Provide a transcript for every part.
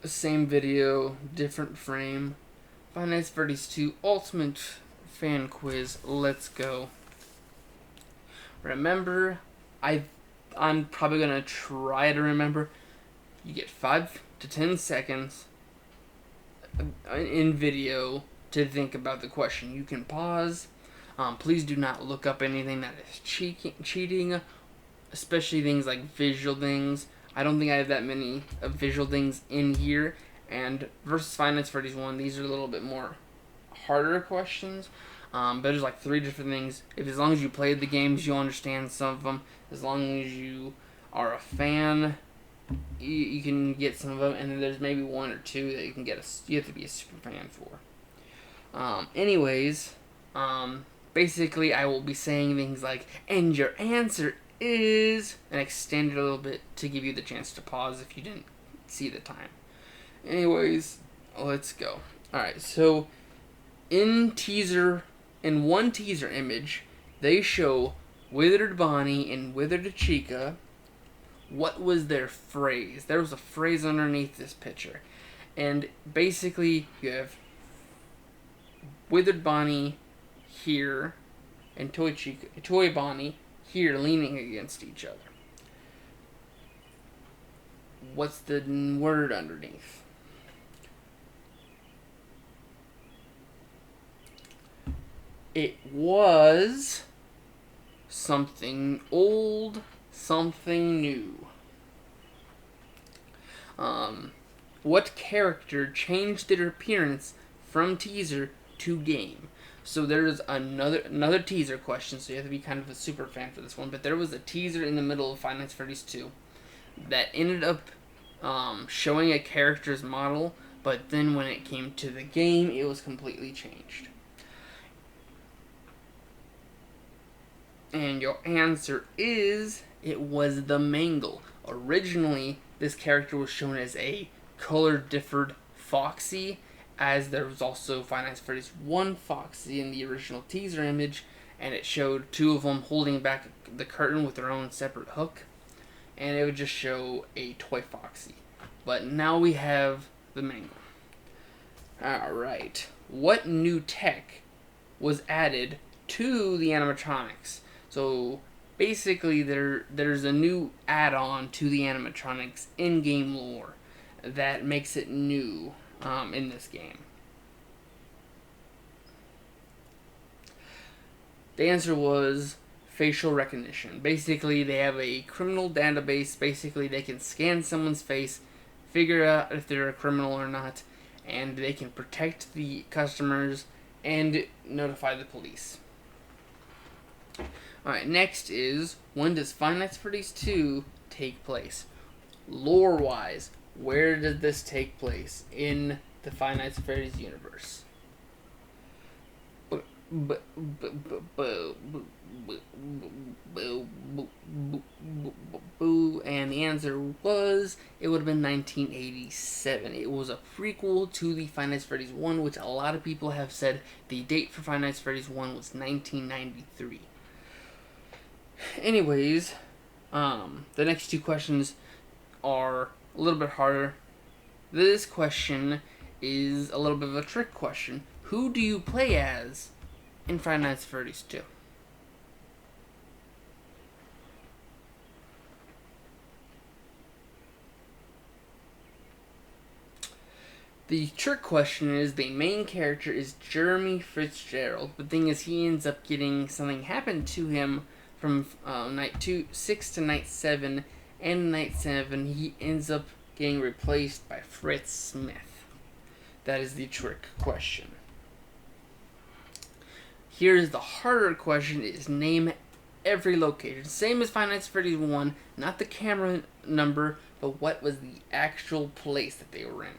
Same video, different frame. Five Nights at Freddy's 2 Ultimate Fan Quiz. Let's go. Remember, I'm probably gonna try to remember. You get 5 to 10 seconds in video to think about the question. You can pause. Please do not look up anything that is cheating, especially things like visual things. I don't think I have that many visual things in here. And versus Five Nights at Freddy's 1, these are a little bit more harder questions. But there's like 3 different things. As long as you played the games, you'll understand some of them. As long as you are a fan, you can get some of them. And then there's maybe 1 or 2 that you can get. You have to be a super fan for. Basically, I will be saying things like, and your answer is, and extend it a little bit to give you the chance to pause if you didn't see the time. Anyways, let's go. Alright, so in one teaser image, they show Withered Bonnie and Withered Chica. What was their phrase? There was a phrase underneath this picture. And basically, you have Withered Bonnie here and Toy Bonnie here leaning against each other. What's the word underneath? It was something old, something new. What character changed their appearance from teaser to game? So there's another teaser question, so you have to be kind of a super fan for this one. But there was a teaser in the middle of Five Nights at Freddy's 2 that ended up showing a character's model, but then when it came to the game, it was completely changed. And your answer is, it was the Mangle. Originally, this character was shown as a color-differed Foxy, as there was also Five Nights at Freddy's 1 Foxy in the original teaser image, and it showed 2 of them holding back the curtain with their own separate hook, and it would just show a toy Foxy. But now we have the Mangle. Alright, what new tech was added to the animatronics? So basically there's a new add-on to the animatronics in-game lore that makes it new in this game. The answer was facial recognition. Basically, they have a criminal database. Basically, they can scan someone's face, figure out if they're a criminal or not, and they can protect the customers and notify the police. Alright, next is, when does Five Nights at Freddy's 2 take place? Lore-wise, where did this take place in the Five Nights at Freddy's universe? And the answer was, it would have been 1987. It was a prequel to the Five Nights at Freddy's 1, which a lot of people have said the date for Five Nights at Freddy's 1 was 1993. Anyways, the next 2 questions are a little bit harder. This question is a little bit of a trick question. Who do you play as in Five Nights at Freddy's 2? The trick question is, the main character is Jeremy Fitzgerald. The thing is, he ends up getting something happen to him from night 6 to night 7, and night 7 he ends up getting replaced by Fritz Smith. That is the trick question. Here's the harder question, is name every location. Same as Five Nights at Freddy's 1, not the camera number, but what was the actual place that they were in.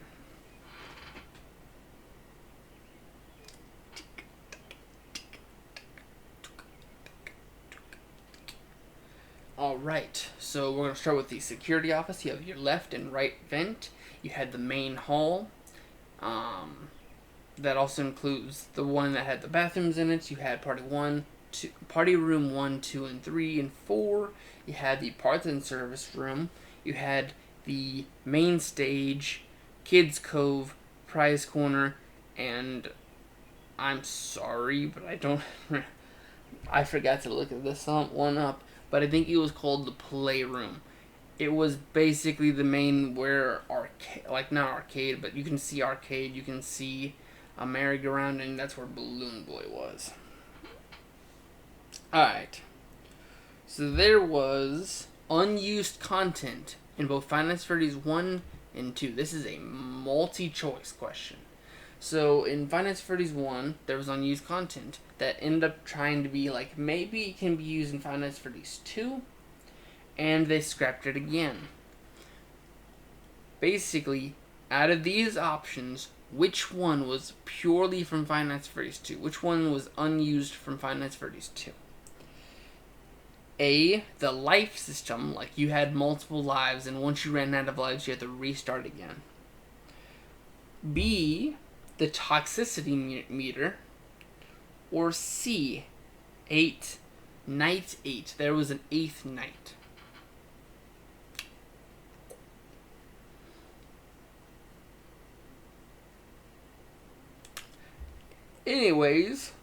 Alright, so we're going to start with the security office. You have your left and right vent. You had the main hall. That also includes the one that had the bathrooms in it. You had party room 1, 2, and 3, and 4. You had the parts and service room. You had the main stage, Kids Cove, Prize Corner, and I'm sorry, but I don't. I forgot to look at this one up, but I think it was called the Playroom. It was basically the main where arcade, like not arcade, but you can see arcade, you can see a merry-go-round, and that's where Balloon Boy was. Alright. So there was unused content in both Five Nights at Freddy's 1 and 2. This is a multi-choice question. So in Five Nights at Freddy's 1, there was unused content that ended up trying to be like, maybe it can be used in Five Nights at Freddy's 2, and they scrapped it again. Basically, out of these options, which one was purely from Five Nights at Freddy's 2? Which one was unused from Five Nights at Freddy's 2? A, the life system, like you had multiple lives, and once you ran out of lives, you had to restart again. B, the toxicity meter. Or C, 8, night 8. There was an 8th night. Anyways,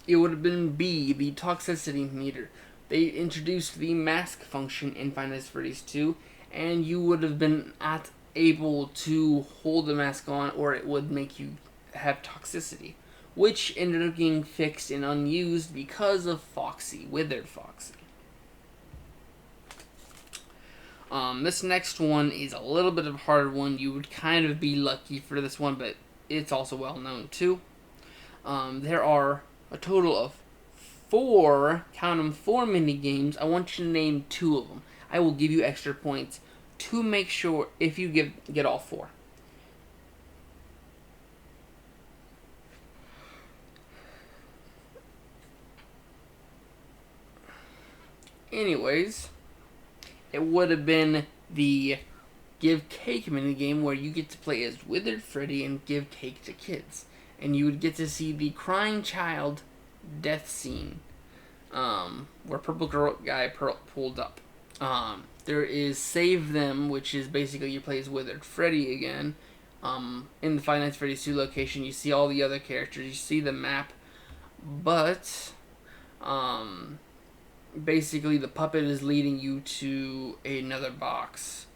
it would have been B, the toxicity meter. They introduced the mask function in Five Nights at Freddy's 2, and you would have been not able to hold the mask on, or it would make you have toxicity, which ended up getting fixed and unused because of Foxy, Withered Foxy. This next one is a little bit of a hard one. You would kind of be lucky for this one, but it's also well known too. There are a total of 4, count them, 4 mini games. I want you to name 2 of them. I will give you extra points to make sure if you get all 4. Anyways, it would have been the Give Cake minigame where you get to play as Withered Freddy and give cake to kids. And you would get to see the crying child death scene where Purple Girl Guy pulled up. There is Save Them, which is basically you play as Withered Freddy again. In the Five Nights at Freddy's 2 location, you see all the other characters, you see the map, but basically the puppet is leading you to another box,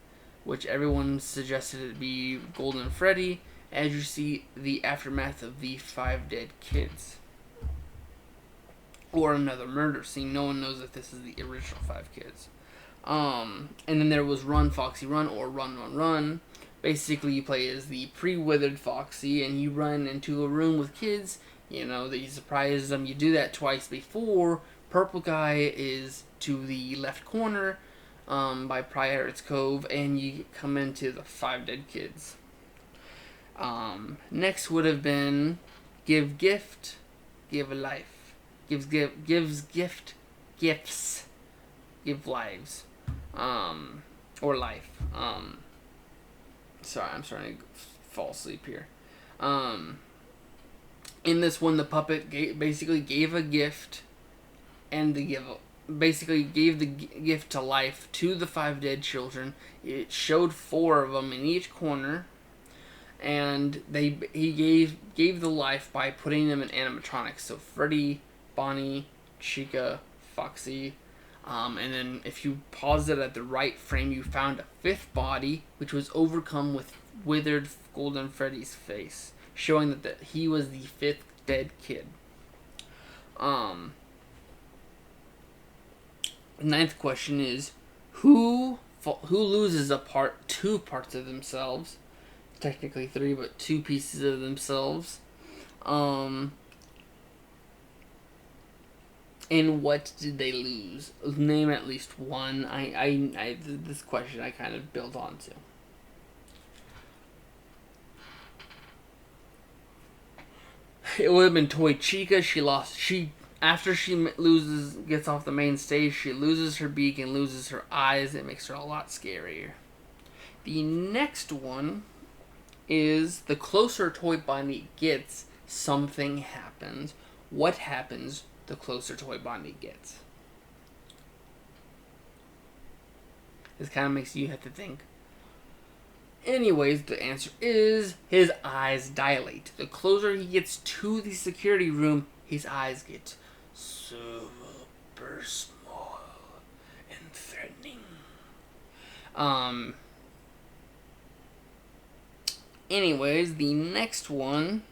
which everyone suggested it be Golden Freddy, as you see the aftermath of the 5 dead kids. Or another murder scene. No one knows if this is the original 5 kids. And then there was Run Foxy Run, or Run Run Run. Basically you play as the pre-withered Foxy and you run into a room with kids. You know, that you surprise them. You do that twice before. Purple Guy is to the left corner by Pirates Cove, and you come into the 5 dead kids. Next would have been Give Gift, Give a Life. Gives gift, gifts, give lives, or life. Sorry, I'm starting to fall asleep here. In this one, the puppet basically gave a gift, and basically gave the gift to life to the 5 dead children. It showed 4 of them in each corner, and he gave the life by putting them in animatronics. So Freddy, Bonnie, Chica, Foxy, and then if you pause it at the right frame, you found a 5th body, which was overcome with withered Golden Freddy's face, showing that he was the 5th dead kid. 9th question is, who loses 2 parts of themselves? Technically 3, but 2 pieces of themselves. And what did they lose? Name at least one. This question I kind of built onto. It would have been Toy Chica. After she gets off the main stage, she loses her beak and loses her eyes. It makes her a lot scarier. The next one is, the closer Toy Bonnie gets, something happens. What happens the closer Toy Bonnie gets? This kind of makes you have to think. Anyways, the answer is his eyes dilate. The closer he gets to the security room, his eyes get super small and threatening. Anyways, the next one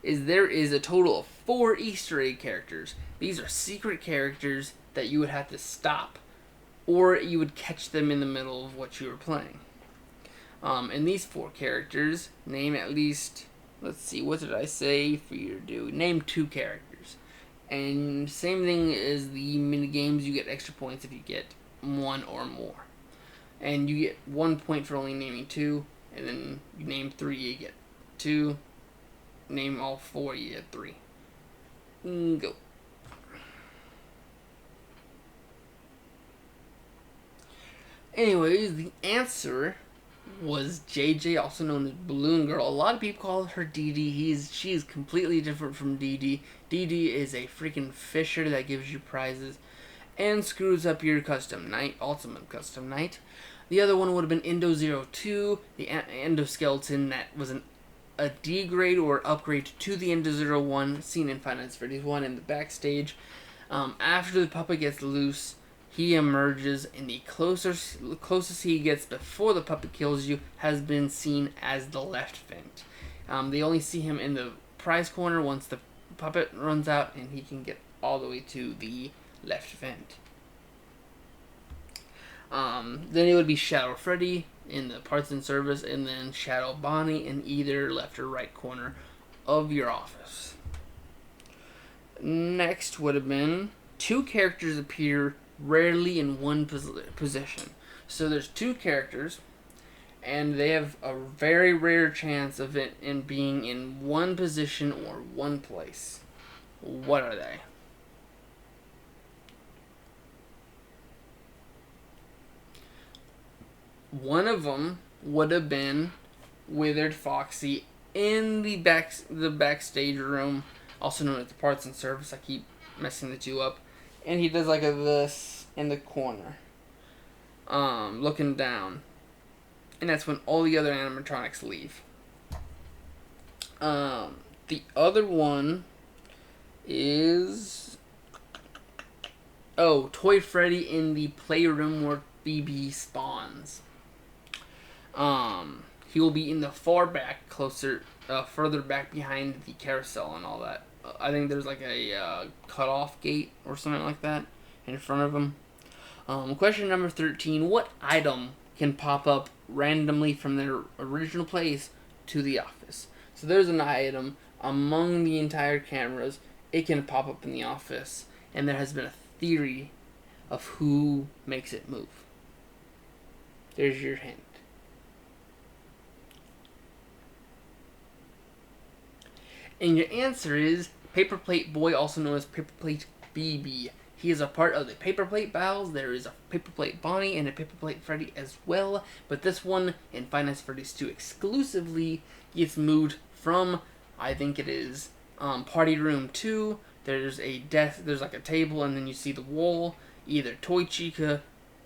is there is a total of 4 Easter egg characters. These are secret characters that you would have to stop, or you would catch them in the middle of what you were playing. And these 4 characters, name at least, let's see, what did I say for you to do? Name 2 characters. And same thing as the mini games, you get extra points if you get 1 or more. And you get 1 point for only naming 2, and then you name 3, you get 2. Name all 4, you get 3. Go. Anyways, the answer was JJ, also known as Balloon Girl. A lot of people call her Dee Dee. She is completely different from Dee Dee. Dee Dee is a freaking fisher that gives you prizes and screws up your custom night, ultimate custom night. The other one would have been Endo-02, the endoskeleton that was a degrade or upgrade to the Endo-01 seen in Five Nights at Freddy's 1 in the backstage. After the puppet gets loose, he emerges, and the closest he gets before the puppet kills you has been seen as the left vent. They only see him in the prize corner once the puppet runs out, and he can get all the way to the left vent. Then it would be Shadow Freddy in the parts and service, and then Shadow Bonnie in either left or right corner of your office. Next would have been 2 characters appear rarely in one position. So there's 2 characters, and they have a very rare chance of it in being in one position or one place. What are they? One of them would have been Withered Foxy in the backstage room, also known as the parts and service. I keep messing the 2 up. And he does like a this in the corner, looking down. And that's when all the other animatronics leave. The other one is Toy Freddy in the playroom where BB spawns. He will be in the far back, further back behind the carousel and all that. I think there's like a cutoff gate or something like that in front of him. Question number 13. What item can pop up randomly from their original place to the office? So there's an item among the entire cameras. It can pop up in the office, and there has been a theory of who makes it move. There's your hint. And your answer is Paper Plate Boy, also known as Paper Plate BB. He is a part of the Paper Plate Battles. There is a Paper Plate Bonnie and a Paper Plate Freddy as well. But this one, in Five Nights at Freddy's 2 exclusively, gets moved from, I think it is, Party Room 2. There's a desk, there's like a table, and then you see the wall. Either Toy Chica,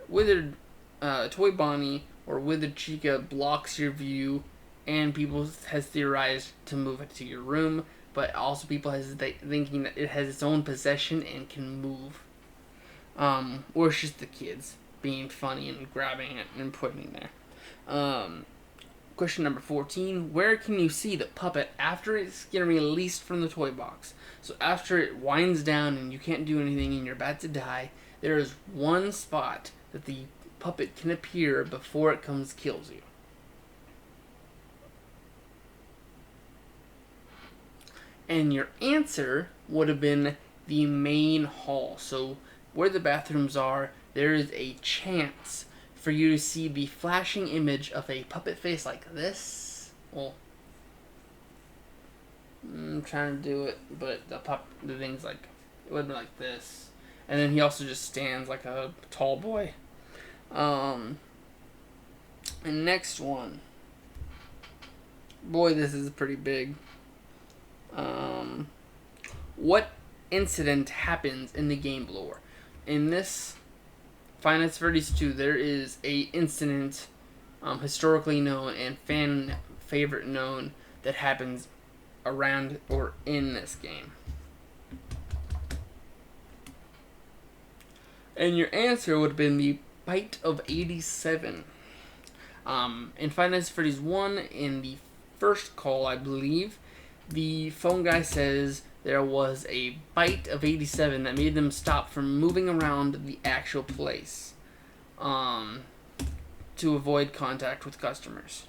Withered Toy Bonnie, or Withered Chica blocks your view, and people has theorized to move it to your room, but also people has thinking that it has its own possession and can move. Or it's just the kids being funny and grabbing it and putting it there. Question number 14. Where can you see the puppet after it's getting released from the toy box? So after it winds down and you can't do anything and you're about to die, there is one spot that the puppet can appear before it kills you. And your answer would have been the main hall. So where the bathrooms are, there is a chance for you to see the flashing image of a puppet face like this. Well, I'm trying to do it, but the thing's like, it would be like this. And then he also just stands like a tall boy. And next one. Boy, this is pretty big. What incident happens in the game lore? In this Five Nights at Freddy's 2, there is a incident historically known and fan favorite known that happens around or in this game? And your answer would have been the Bite of 87. In Five Nights at Freddy's 1, in the first call, I believe, the phone guy says there was a bite of 87 that made them stop from moving around the actual place to avoid contact with customers.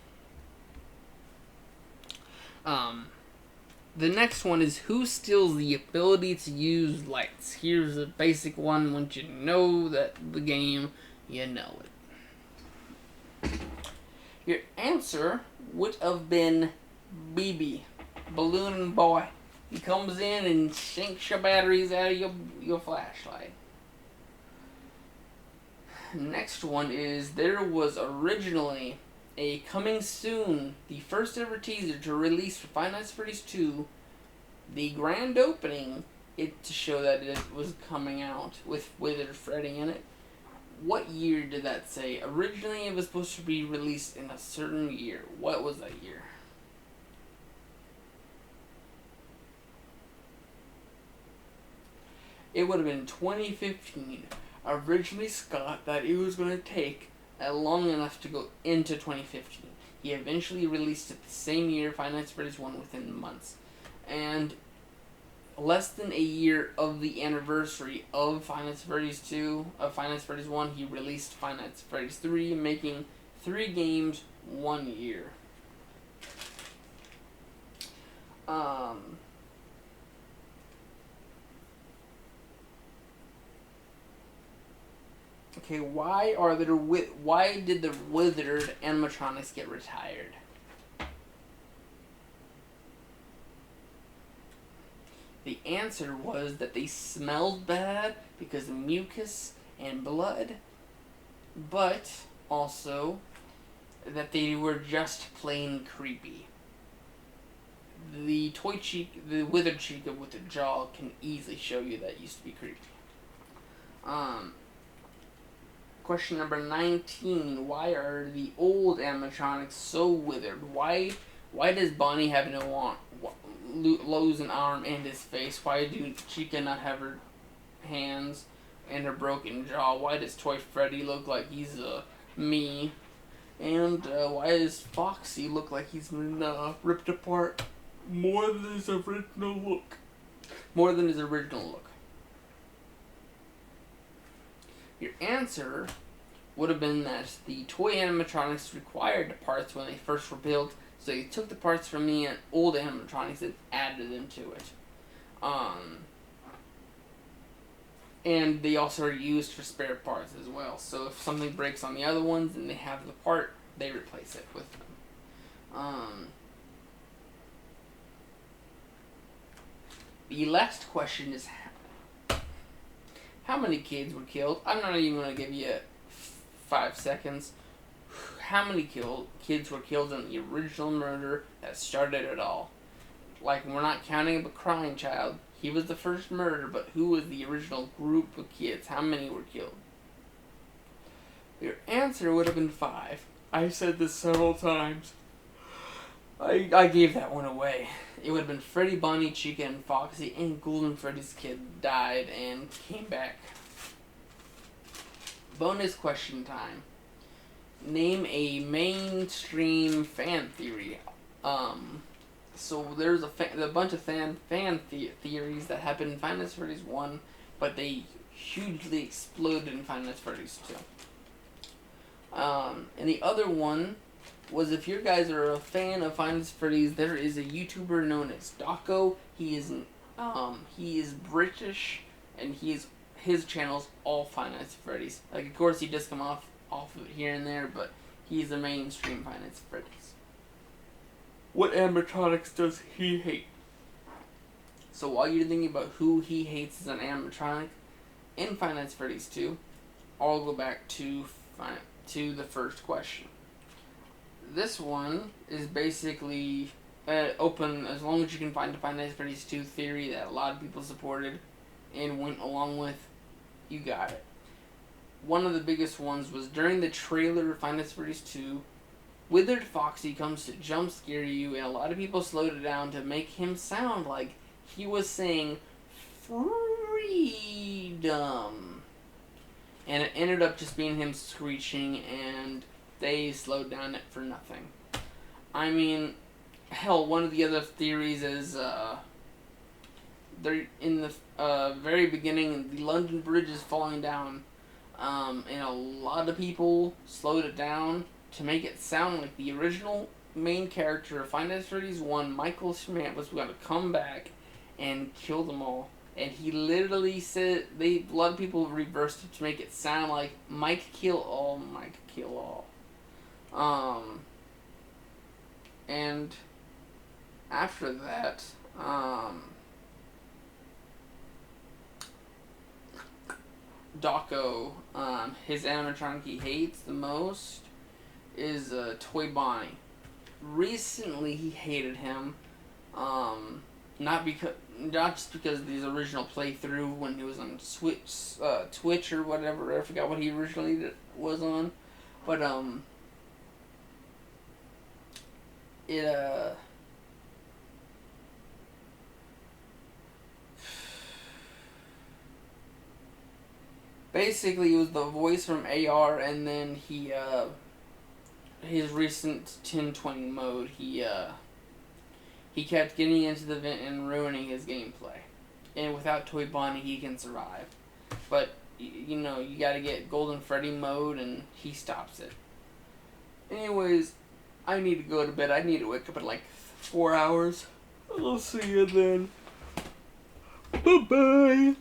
The next one is who steals the ability to use lights? Here's a basic one. Once you know that the game, you know it. Your answer would have been BB, Balloon Boy. He comes in and sinks your batteries out of your flashlight. Next one is there was originally a coming soon, the first ever teaser to release for Five Nights at Freddy's 2, the grand opening, it to show that it was coming out with Withered Freddy in it. What year did that say? Originally it was supposed to be released in a certain year. What was that year? It would have been 2015. Originally Scott thought it was going to take long enough to go into 2015. He eventually released it the same year, Five Nights at Freddy's 1, within months. And less than a year of the anniversary of Five Nights at Freddy's 2, of Five Nights at Freddy's 1, he released Five Nights at Freddy's 3, making 3 games 1 year. Okay, why did the withered animatronics get retired? The answer was that they smelled bad because of mucus and blood, but also that they were just plain creepy. The withered Chica with the jaw can easily show you that used to be creepy. Question number 19. Why are the old animatronics so withered? Why does Bonnie have lose an arm and his face? Why do Chica not have her hands and her broken jaw? Why does Toy Freddy look like he's me? And why does Foxy look like he's been ripped apart more than his original look? Your answer would have been that the toy animatronics required the parts when they first were built, so you took the parts from the old animatronics and added them to it. And they also are used for spare parts as well. So if something breaks on the other ones and they have the part, they replace it with them. The last question is how many kids were killed? I'm not even going to give you 5 seconds. How many kids were killed in the original murder that started it all? Like, we're not counting the crying child. He was the first murder, but who was the original group of kids? How many were killed? Your answer would have been 5. I said this several times. I gave that one away. It would have been Freddy, Bonnie, Chica, and Foxy, and Golden Freddy's kid died and came back. Bonus question time. Name a mainstream fan theory. So there's a bunch of fan theories that happened in Five Nights at Freddy's 1, but they hugely exploded in Five Nights at Freddy's 2. And the other one was, if you guys are a fan of Five Nights at Freddy's, there is a YouTuber known as Docko. He is British, and his channel's all Five Nights at Freddy's. Like, of course, he does come off of it here and there, but he's the mainstream Five Nights at Freddy's. What animatronics does he hate? So while you're thinking about who he hates as an animatronic, in Five Nights at Freddy's 2, I'll go back to the first question. This one is basically open as long as you can find a Five Nights at Freddy's 2 theory that a lot of people supported and went along with. You got it. One of the biggest ones was during the trailer of Five Nights at Freddy's 2, Withered Foxy comes to jump scare you, and a lot of people slowed it down to make him sound like he was saying freedom. And it ended up just being him screeching, and they slowed down it for nothing. I mean, hell, one of the other theories is they're in the very beginning, the London Bridge is falling down, and a lot of people slowed it down to make it sound like the original main character of Five Nights at Freddy's 1, Michael Schmidt, was going to come back and kill them all. And he literally said, a lot of people reversed it to make it sound like Mike kill all, Mike kill all. And after that, Dawko, his animatronic he hates the most is Toy Bonnie. Recently, he hated him, not just because of his original playthrough when he was on Twitch or whatever. I forgot what he originally was on, but it basically it was the voice from AR, and then his recent 1020 mode, he kept getting into the vent and ruining his gameplay. And without Toy Bonnie, he can survive. But, you know, you gotta get Golden Freddy mode, and he stops it. Anyways, I need to go to bed. I need to wake up in like 4 hours. I'll see you then. Bye-bye.